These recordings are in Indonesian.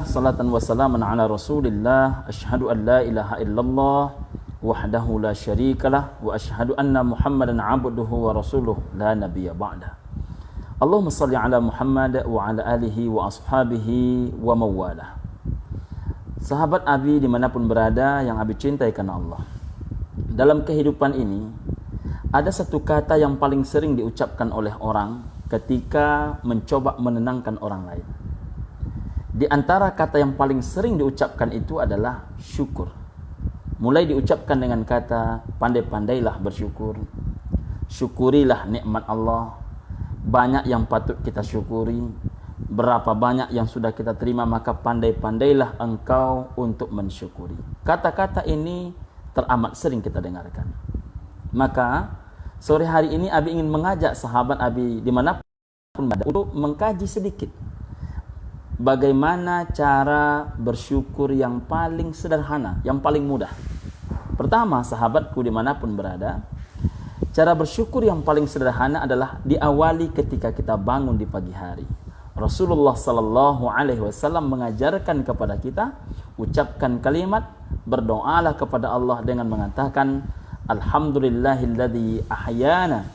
salatan wa salaman ala Rasulillah. Asyhadu an la ilaha illallah wahdahu la syarikalah wa asyhadu anna Muhammadan abduhu wa rasuluh la nabiyya ba'dah. Allahumma salli ala Muhammad wa ala alihi wa ashabihi wa mawalah. Sahabat Abi dimanapun berada yang Abi cintai karena Allah, dalam kehidupan ini ada satu kata yang paling sering diucapkan oleh orang ketika mencoba menenangkan orang lain. Di antara kata yang paling sering diucapkan itu adalah syukur. Mulai diucapkan dengan kata, pandai-pandailah bersyukur, syukurilah nikmat Allah, banyak yang patut kita syukuri, berapa banyak yang sudah kita terima, maka pandai-pandailah engkau untuk mensyukuri. Kata-kata ini teramat sering kita dengarkan. Maka sore hari ini Abi ingin mengajak sahabat Abi dimanapun berada untuk mengkaji sedikit bagaimana cara bersyukur yang paling sederhana, yang paling mudah. Pertama, sahabatku dimanapun berada, cara bersyukur yang paling sederhana adalah diawali ketika kita bangun di pagi hari. Rasulullah sallallahu alaihi wasallam mengajarkan kepada kita, ucapkan kalimat, berdoalah kepada Allah dengan mengatakan, alhamdulillahilladzi ahyana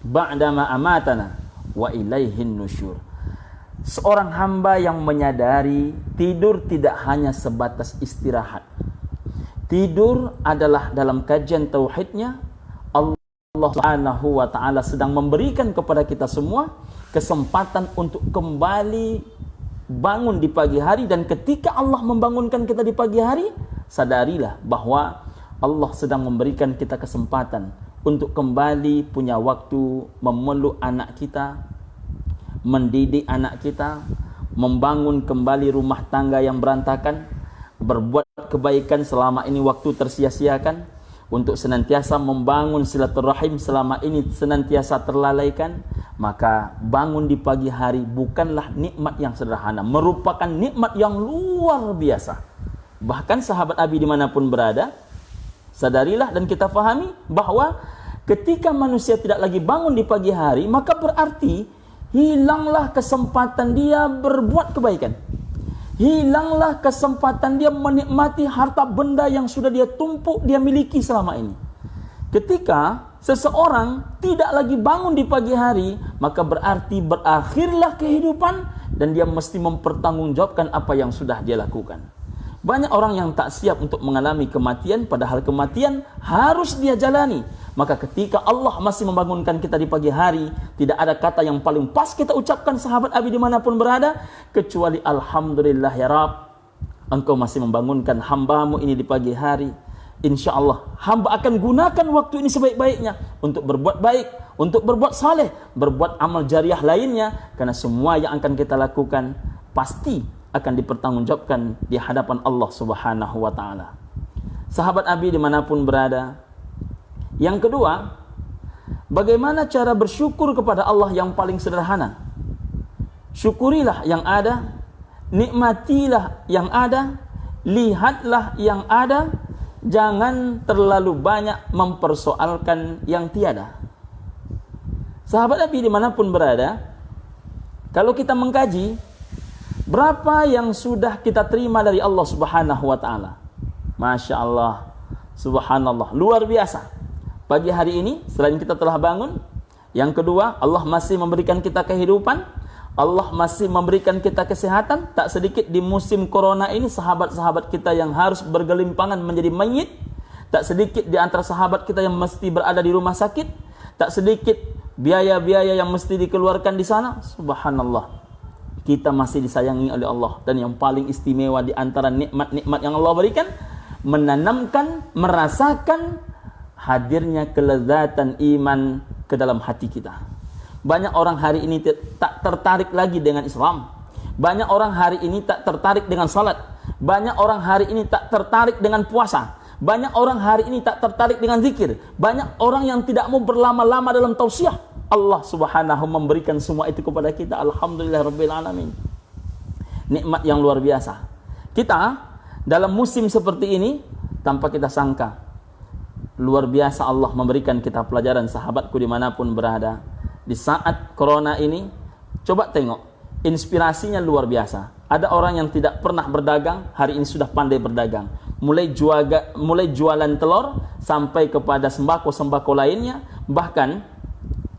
ba'dama amatana wa ilaihin nusyur. Seorang hamba yang menyadari tidur tidak hanya sebatas istirahat. Tidur adalah dalam kajian tauhidnya Allah Subhanahu wa taala sedang memberikan kepada kita semua kesempatan untuk kembali bangun di pagi hari, dan ketika Allah membangunkan kita di pagi hari, sadarilah bahwa Allah sedang memberikan kita kesempatan untuk kembali punya waktu memeluk anak kita, mendidik anak kita, membangun kembali rumah tangga yang berantakan, berbuat kebaikan selama ini waktu tersia-siakan, untuk senantiasa membangun silaturahim selama ini senantiasa terlalaikan. Maka bangun di pagi hari bukanlah nikmat yang sederhana, merupakan nikmat yang luar biasa. Bahkan sahabat Abi dimanapun berada, sadarilah dan kita fahami bahwa ketika manusia tidak lagi bangun di pagi hari, maka berarti hilanglah kesempatan dia berbuat kebaikan. Hilanglah kesempatan dia menikmati harta benda yang sudah dia tumpuk, dia miliki selama ini. Ketika seseorang tidak lagi bangun di pagi hari, maka berarti berakhirlah kehidupan dan dia mesti mempertanggungjawabkan apa yang sudah dia lakukan. Banyak orang yang tak siap untuk mengalami kematian, padahal kematian harus dia jalani. Maka ketika Allah masih membangunkan kita di pagi hari, tidak ada kata yang paling pas kita ucapkan sahabat Abi dimanapun berada, kecuali alhamdulillah ya Rabb, engkau masih membangunkan hambamu ini di pagi hari. Insya Allah hamba akan gunakan waktu ini sebaik-baiknya untuk berbuat baik, untuk berbuat saleh, berbuat amal jariah lainnya, karena semua yang akan kita lakukan pasti akan dipertanggungjawabkan di hadapan Allah Subhanahu wa taala. Sahabat Abi dimanapun berada, yang kedua, bagaimana cara bersyukur kepada Allah yang paling sederhana? Syukurilah yang ada, nikmatilah yang ada, lihatlah yang ada, jangan terlalu banyak mempersoalkan yang tiada. Sahabat Abi dimanapun berada, kalau kita mengkaji, berapa yang sudah kita terima dari Allah Subhanahu wa taala? Masya Allah, subhanallah, luar biasa. Pagi hari ini, selain kita telah bangun, yang kedua, Allah masih memberikan kita kehidupan, Allah masih memberikan kita kesehatan. Tak sedikit di musim corona ini, sahabat-sahabat kita yang harus bergelimpangan menjadi mayit. Tak sedikit di antara sahabat kita yang mesti berada di rumah sakit. Tak sedikit biaya-biaya yang mesti dikeluarkan di sana. Subhanallah, kita masih disayangi oleh Allah. Dan yang paling istimewa di antara nikmat-nikmat yang Allah berikan, menanamkan, merasakan hadirnya kelezatan iman ke dalam hati kita. Banyak orang hari ini tak tertarik lagi dengan Islam. Banyak orang hari ini tak tertarik dengan salat. Banyak orang hari ini tak tertarik dengan puasa. Banyak orang hari ini tak tertarik dengan zikir. Banyak orang yang tidak mau berlama-lama dalam tausiah. Allah Subhanahu memberikan semua itu kepada kita. Alhamdulillahirabbil alamin. Nikmat yang luar biasa. Kita dalam musim seperti ini, tanpa kita sangka, luar biasa Allah memberikan kita pelajaran, sahabatku dimanapun berada. Di saat corona ini, coba tengok, inspirasinya luar biasa. Ada orang yang tidak pernah berdagang, hari ini sudah pandai berdagang. Mulai jualan telur sampai kepada sembako-sembako lainnya. Bahkan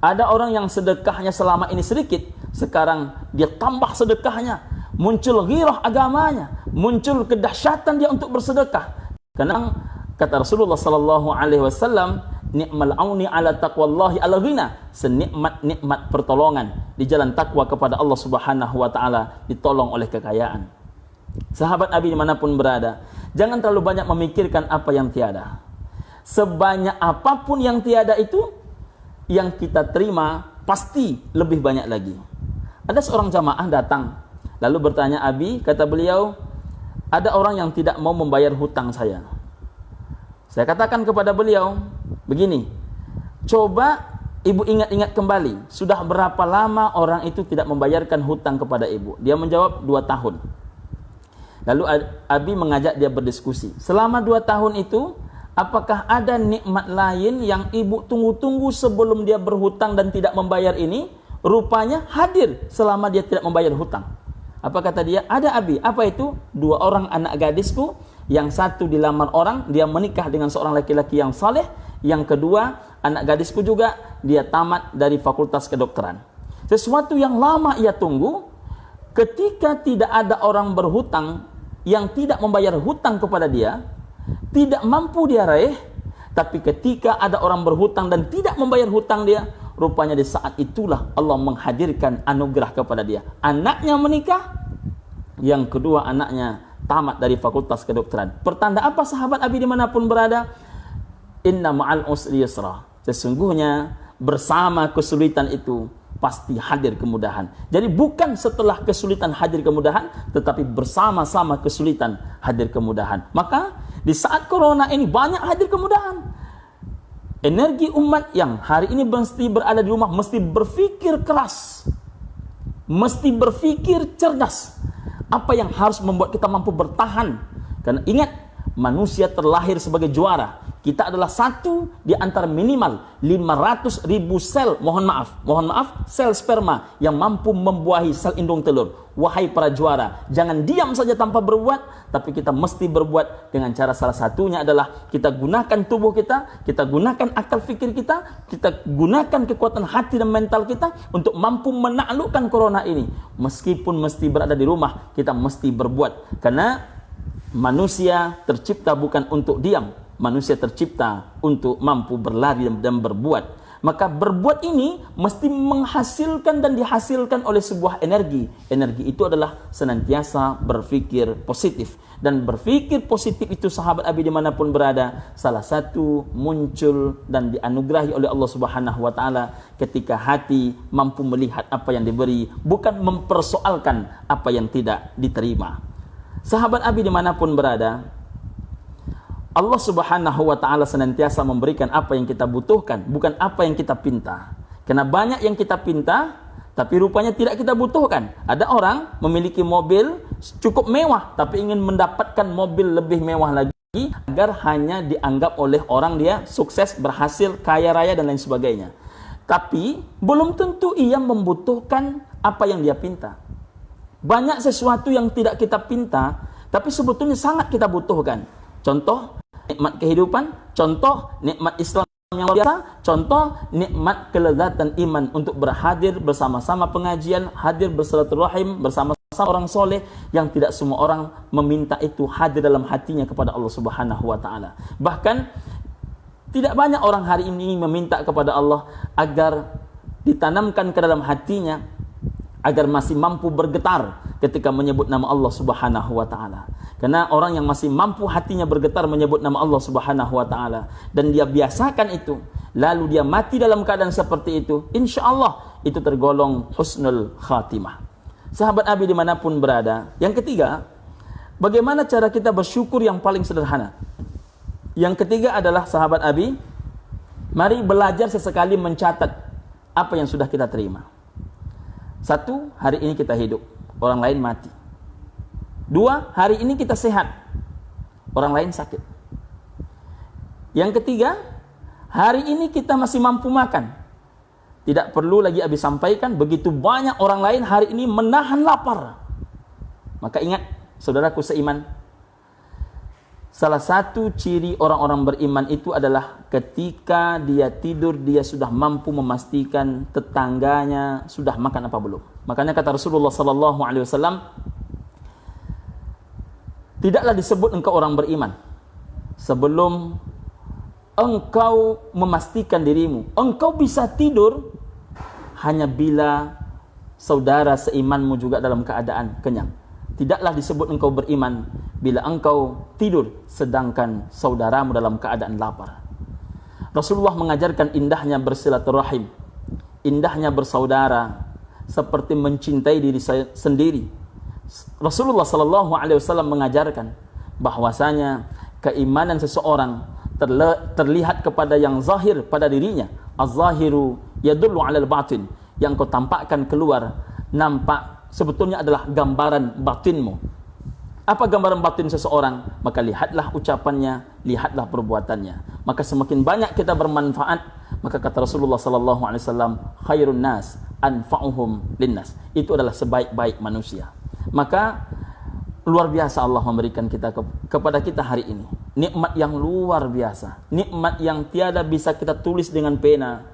ada orang yang sedekahnya selama ini sedikit, sekarang dia tambah sedekahnya. Muncul ghirah agamanya, muncul kedahsyatan dia untuk bersedekah. Karena kata Rasulullah sallallahu alaihi wasallam, ni'mal auni ala taqwallahi ala ghina, senikmat-nikmat pertolongan di jalan takwa kepada Allah Subhanahu wa taala ditolong oleh kekayaan. Sahabat Nabi dimanapun berada, jangan terlalu banyak memikirkan apa yang tiada. Sebanyak apapun yang tiada itu, yang kita terima pasti lebih banyak lagi. Ada seorang jamaah datang, lalu bertanya, Abi, kata beliau, ada orang yang tidak mau membayar hutang saya. Saya katakan kepada beliau, begini, coba ibu ingat-ingat kembali, sudah berapa lama orang itu tidak membayarkan hutang kepada ibu? Dia menjawab 2 tahun. Lalu Abi mengajak dia berdiskusi. Selama 2 tahun itu, apakah ada nikmat lain yang ibu tunggu-tunggu sebelum dia berhutang dan tidak membayar ini? Rupanya hadir selama dia tidak membayar hutang. Apa kata dia? Ada, Abi. Apa itu? 2 orang anak gadisku. Yang satu dilamar orang, dia menikah dengan seorang laki-laki yang saleh. Yang kedua, anak gadisku juga, dia tamat dari fakultas kedokteran. Sesuatu yang lama ia tunggu, ketika tidak ada orang berhutang yang tidak membayar hutang kepada dia, tidak mampu dia raih. Tapi ketika ada orang berhutang dan tidak membayar hutang dia, rupanya di saat itulah Allah menghadirkan anugerah kepada dia. Anaknya menikah, yang kedua anaknya tamat dari fakultas kedokteran. Pertanda apa sahabat Abi dimanapun berada? Inna ma'al usri yusra. Sesungguhnya bersama kesulitan itu pasti hadir kemudahan. Jadi bukan setelah kesulitan hadir kemudahan, tetapi bersama-sama kesulitan hadir kemudahan. Maka di saat corona ini banyak hadir kemudahan. Energi umat yang hari ini mesti berada di rumah, mesti berfikir keras, mesti berfikir cerdas. Apa yang harus membuat kita mampu bertahan? Karena ingat, manusia terlahir sebagai juara. Kita adalah satu di antara minimal 500.000 sel, mohon maaf, sel sperma yang mampu membuahi sel indung telur. Wahai para juara, jangan diam saja tanpa berbuat, tapi kita mesti berbuat dengan cara salah satunya adalah kita gunakan tubuh kita gunakan akal fikir kita gunakan kekuatan hati dan mental kita untuk mampu menaklukkan corona ini. Meskipun mesti berada di rumah, kita mesti berbuat. Karena manusia tercipta bukan untuk diam. Manusia tercipta untuk mampu berlari dan berbuat. Maka berbuat ini mesti menghasilkan dan dihasilkan oleh sebuah energi. Energi itu adalah senantiasa berpikir positif. Dan berpikir positif itu sahabat Abi dimanapun berada, salah satu muncul dan dianugerahi oleh Allah Subhanahu wa ta'ala ketika hati mampu melihat apa yang diberi, bukan mempersoalkan apa yang tidak diterima. Sahabat Abi dimanapun berada, Allah Subhanahu wa ta'ala senantiasa memberikan apa yang kita butuhkan, bukan apa yang kita pinta. Karena banyak yang kita pinta, tapi rupanya tidak kita butuhkan. Ada orang memiliki mobil cukup mewah, tapi ingin mendapatkan mobil lebih mewah lagi, agar hanya dianggap oleh orang dia sukses, berhasil, kaya raya, dan lain sebagainya. Tapi belum tentu ia membutuhkan apa yang dia pinta. Banyak sesuatu yang tidak kita pinta, tapi sebetulnya sangat kita butuhkan. Contoh, nikmat kehidupan, contoh nikmat Islam yang luar biasa, contoh nikmat kelezatan iman untuk berhadir bersama-sama pengajian, hadir bersilaturahim bersama-sama orang soleh yang tidak semua orang meminta itu hadir dalam hatinya kepada Allah Subhanahu wa ta'ala. Bahkan tidak banyak orang hari ini meminta kepada Allah agar ditanamkan ke dalam hatinya, agar masih mampu bergetar ketika menyebut nama Allah Subhanahu wa ta'ala. Karena orang yang masih mampu hatinya bergetar menyebut nama Allah Subhanahu wa ta'ala, dan dia biasakan itu, lalu dia mati dalam keadaan seperti itu, insya Allah itu tergolong husnul khatimah. Sahabat Abi dimanapun berada, yang ketiga, bagaimana cara kita bersyukur yang paling sederhana? Yang ketiga adalah sahabat Abi, mari belajar sesekali mencatat apa yang sudah kita terima. 1, hari ini kita hidup, orang lain mati. 2, hari ini kita sehat, orang lain sakit. Yang ketiga, hari ini kita masih mampu makan. Tidak perlu lagi Abi sampaikan, begitu banyak orang lain hari ini menahan lapar. Maka ingat, saudaraku seiman, salah satu ciri orang-orang beriman itu adalah ketika dia tidur, dia sudah mampu memastikan tetangganya sudah makan apa belum. Makanya kata Rasulullah sallallahu alaihi wasallam, tidaklah disebut engkau orang beriman sebelum engkau memastikan dirimu engkau bisa tidur hanya bila saudara seimanmu juga dalam keadaan kenyang. Tidaklah disebut engkau beriman bila engkau tidur sedangkan saudaramu dalam keadaan lapar. Rasulullah mengajarkan indahnya bersilaturahim, indahnya bersaudara, seperti mencintai diri sendiri. Rasulullah sallallahu alaihi wasallam mengajarkan bahwasanya keimanan seseorang terlihat kepada yang zahir pada dirinya. Az-zahiru yadullu 'alal batin. Yang kau tampakkan keluar nampak sebetulnya adalah gambaran batinmu. Apa gambaran batin seseorang? Maka lihatlah ucapannya, lihatlah perbuatannya. Maka semakin banyak kita bermanfaat, maka kata Rasulullah sallallahu alaihi wasallam, khairun nas anfa'uhum linnas. Itu adalah sebaik-baik manusia. Maka luar biasa Allah memberikan kepada kita hari ini. Nikmat yang luar biasa. Nikmat yang tiada bisa kita tulis dengan pena.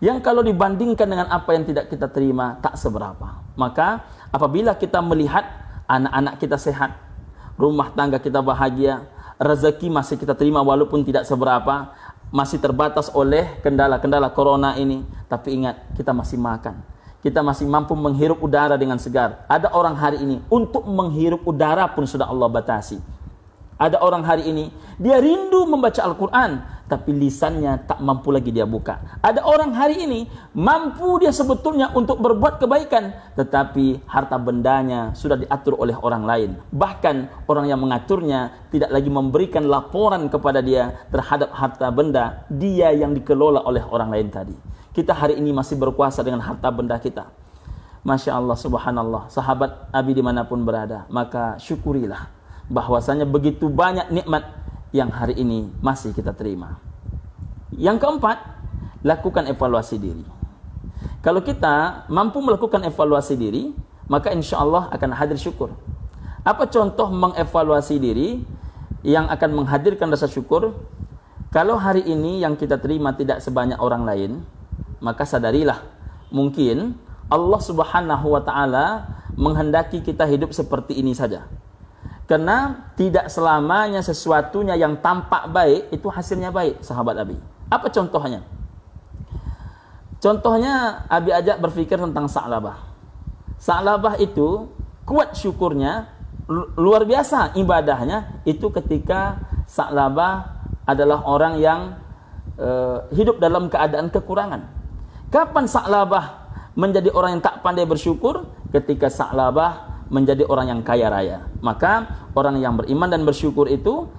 Yang kalau dibandingkan dengan apa yang tidak kita terima, tak seberapa. Maka apabila kita melihat anak-anak kita sehat, rumah tangga kita bahagia, rezeki masih kita terima walaupun tidak seberapa, masih terbatas oleh kendala-kendala corona ini, tapi ingat, kita masih makan. Kita masih mampu menghirup udara dengan segar. Ada orang hari ini, untuk menghirup udara pun sudah Allah batasi. Ada orang hari ini, dia rindu membaca Al-Quran, tapi lisannya tak mampu lagi dia buka. Ada orang hari ini, mampu dia sebetulnya untuk berbuat kebaikan, tetapi harta bendanya sudah diatur oleh orang lain. Bahkan orang yang mengaturnya tidak lagi memberikan laporan kepada dia terhadap harta benda dia yang dikelola oleh orang lain tadi. Kita hari ini masih berkuasa dengan harta benda kita. Masya Allah, subhanallah. Sahabat Abi dimanapun berada, maka syukurilah bahwasanya begitu banyak nikmat yang hari ini masih kita terima. Yang keempat, lakukan evaluasi diri. Kalau kita mampu melakukan evaluasi diri, maka insya Allah akan hadir syukur. Apa contoh mengevaluasi diri yang akan menghadirkan rasa syukur? Kalau hari ini yang kita terima tidak sebanyak orang lain, maka sadarilah, mungkin Allah subhanahu wa ta'ala menghendaki kita hidup seperti ini saja. Karena tidak selamanya sesuatunya yang tampak baik itu hasilnya baik, sahabat Abi. Apa contohnya? Contohnya Abi ajak berpikir tentang Sa'labah. Sa'labah itu kuat syukurnya, luar biasa ibadahnya, itu ketika Sa'labah adalah orang yang hidup dalam keadaan kekurangan. Kapan Sa'labah menjadi orang yang tak pandai bersyukur? Ketika Sa'labah menjadi orang yang kaya raya. Maka orang yang beriman dan bersyukur itu,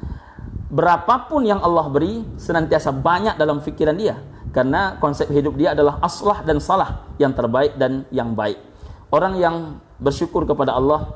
berapapun yang Allah beri, senantiasa banyak dalam fikiran dia. Karena konsep hidup dia adalah aslah dan salah, yang terbaik dan yang baik. Orang yang bersyukur kepada Allah,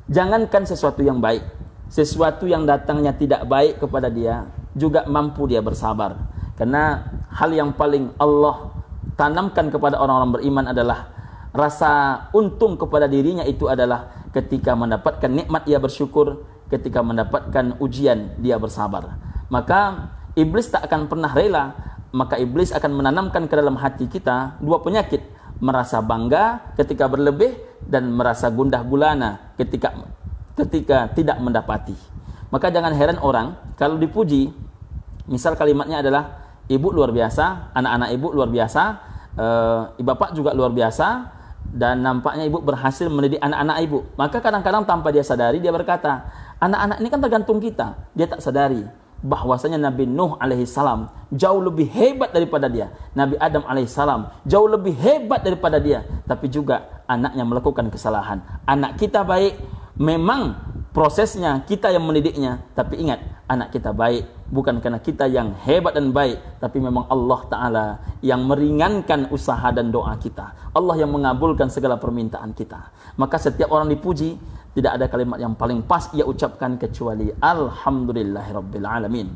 jangankan sesuatu yang baik, sesuatu yang datangnya tidak baik kepada dia, juga mampu dia bersabar. Karena hal yang paling Allah tanamkan kepada orang-orang beriman adalah rasa untung kepada dirinya, itu adalah ketika mendapatkan nikmat ia bersyukur, ketika mendapatkan ujian dia bersabar. Maka iblis tak akan pernah rela, maka iblis akan menanamkan ke dalam hati kita dua penyakit: merasa bangga ketika berlebih dan merasa gundah gulana ketika tidak mendapati. Maka jangan heran orang kalau dipuji, misal kalimatnya adalah ibu luar biasa, anak-anak ibu luar biasa, bapak juga luar biasa, dan nampaknya ibu berhasil mendidik anak-anak ibu. Maka kadang-kadang tanpa dia sadari, dia berkata, anak-anak ini kan tergantung kita. Dia tak sadari bahwasanya Nabi Nuh alaihissalam jauh lebih hebat daripada dia. Nabi Adam alaihissalam jauh lebih hebat daripada dia. Tapi juga anaknya melakukan kesalahan. Anak kita baik, memang prosesnya kita yang mendidiknya. Tapi ingat, anak kita baik bukan karena kita yang hebat dan baik, tapi memang Allah Ta'ala yang meringankan usaha dan doa kita. Allah yang mengabulkan segala permintaan kita. Maka setiap orang dipuji, tidak ada kalimat yang paling pas ia ucapkan kecuali Alhamdulillahirrabbilalamin.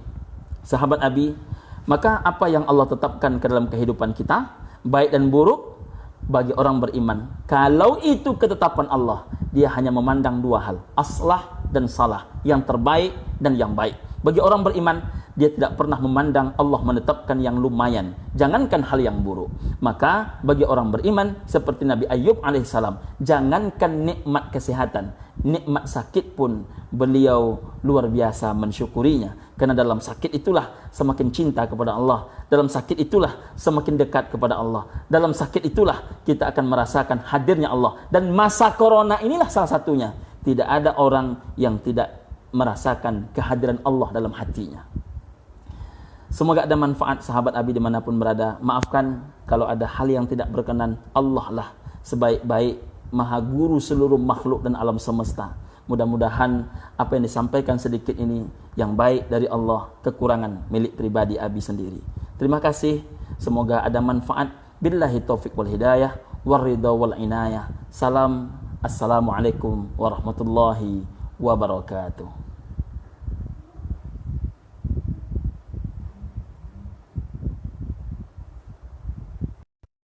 Sahabat Abi, maka apa yang Allah tetapkan ke dalam kehidupan kita, baik dan buruk, bagi orang beriman, kalau itu ketetapan Allah, dia hanya memandang dua hal, aslah dan salah, yang terbaik dan yang baik. Bagi orang beriman, dia tidak pernah memandang Allah menetapkan yang lumayan, jangankan hal yang buruk. Maka bagi orang beriman seperti Nabi Ayub alaihissalam, jangankan nikmat kesehatan, nikmat sakit pun beliau luar biasa mensyukurinya. Karena dalam sakit itulah semakin cinta kepada Allah, dalam sakit itulah semakin dekat kepada Allah, dalam sakit itulah kita akan merasakan hadirnya Allah. Dan masa corona inilah salah satunya. Tidak ada orang yang tidak merasakan kehadiran Allah dalam hatinya. Semoga ada manfaat sahabat Abi dimanapun berada. Maafkan kalau ada hal yang tidak berkenan. Allah lah sebaik-baik maha guru seluruh makhluk dan alam semesta. Mudah-mudahan apa yang disampaikan sedikit ini yang baik dari Allah, kekurangan milik pribadi Abi sendiri. Terima kasih. Semoga ada manfaat. Billahi taufiq wal hidayah waridha wal inayah. Salam. Assalamualaikum warahmatullahi wabarakatuh.